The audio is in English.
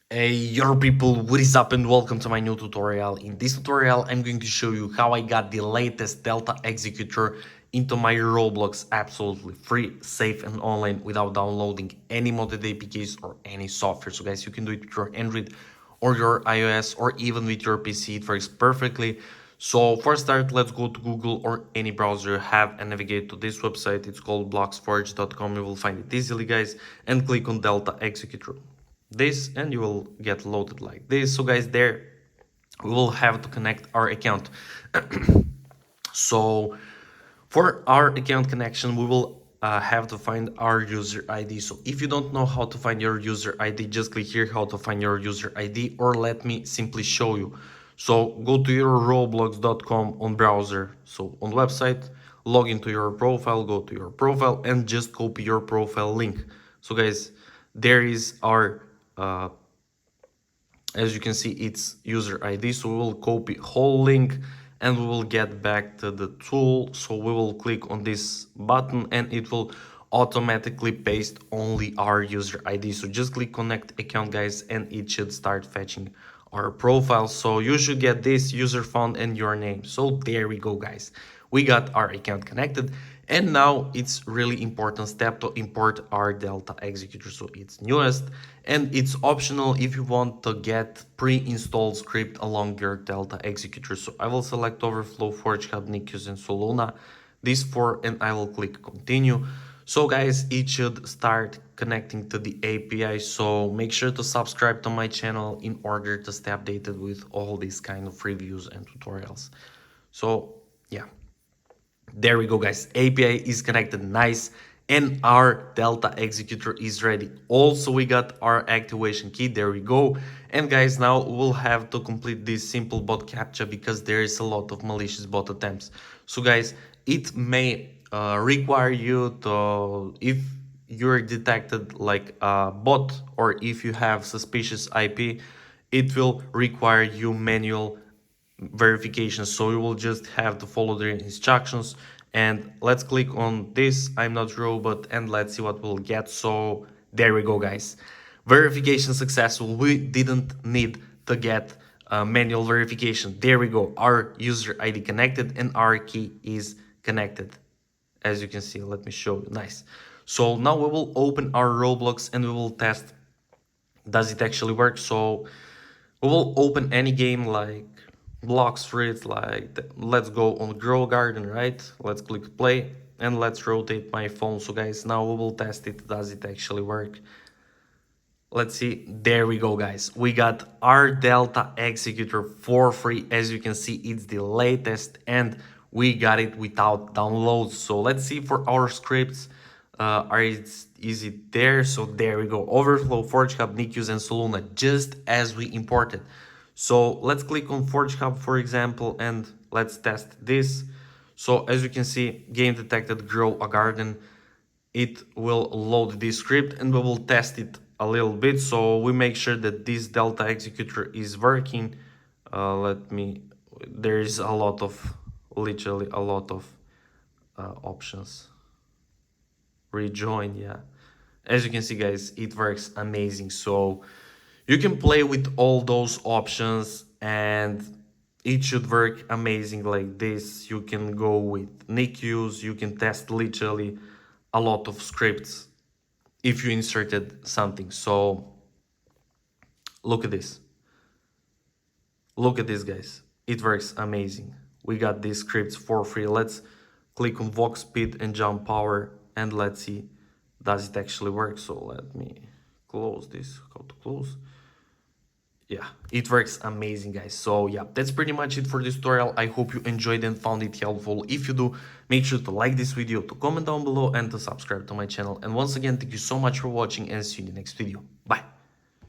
Hey your people, what is up and welcome to my new tutorial. In this tutorial I'm going to show you how I got the latest Delta Executor into my Roblox absolutely free, safe and online without downloading any modded APKs or any software. So guys, you can do it with your Android or your iOS or even with your PC. It works perfectly. So for start, let's go to Google or any browser you have and navigate to this website. It's called bloxforge.com. You will find it easily, guys, and click on Delta Executor this and you will get loaded like this. So guys, there we will have to connect our account. So for our account connection we will have to find our user ID. So if you don't know how to find your user ID, just click here how to find your user ID, or let me simply show you. So go to your roblox.com on browser, so on website, log into your profile, go to your profile and just copy your profile link. So guys, there is our as you can see, it's user ID. So we will copy whole link and we will get back to the tool. So we will click on this button and it will automatically paste only our user ID. So just click connect account, guys, and it should start fetching our profile. So you should get this user found and your name. So there we go, guys, we got our account connected. And now it's really important step to import our Delta Executor. So it's newest and it's optional if you want to get pre-installed script along your Delta Executor. So I will select Overflow, Forge Hub, Nikius and Soluna, these four, and I will click continue. So guys, it should start connecting to the API. So make sure to subscribe to my channel in order to stay updated with all these kind of reviews and tutorials. So yeah. There we go, guys. API is connected, nice, and our Delta Executor is ready. Also, we got our activation key. There we go. And guys, now we'll have to complete this simple bot captcha because there is a lot of malicious bot attempts. So guys, it may require you to, if you're detected like a bot or if you have suspicious IP, it will require you manual verification. So you will just have to follow the instructions, and let's click on this I'm not robot and let's see what we'll get. So there we go, guys, verification successful. We didn't need to get manual verification. There we go, our user ID connected and our key is connected, as you can see. Let me show you. Nice. So now we will open our Roblox and we will test, does it actually work. So we will open any game like blocks for it, like let's go on Grow Garden, right? Let's click play and let's rotate my phone. So guys, now we will test it, does it actually work. Let's see. There we go, guys, we got our Delta Executor for free. As you can see, it's the latest and we got it without downloads. So let's see for our scripts. Is it there? So there we go, Overflow, Forge Hub, Nikius and Soluna, just as we imported. So let's click on Forge Hub, for example, and let's test this. So as you can see, game detected Grow a Garden. It will load this script and we will test it a little bit. So we make sure that this Delta Executor is working. There is a lot of, literally a lot of options. Rejoin, yeah. As you can see, guys, it works amazing. So you can play with all those options and it should work amazing like this. You can go with Nikius, you can test literally a lot of scripts if you inserted something. So look at this. Look at this, guys. It works amazing. We got these scripts for free. Let's click on Vox Speed and Jump Power and let's see, does it actually work. So let me close this. How to close? Yeah, it works amazing, guys. So yeah, that's pretty much it for this tutorial. I hope you enjoyed and found it helpful. If you do, make sure to like this video, to comment down below and to subscribe to my channel. And once again, thank you so much for watching and see you in the next video. Bye.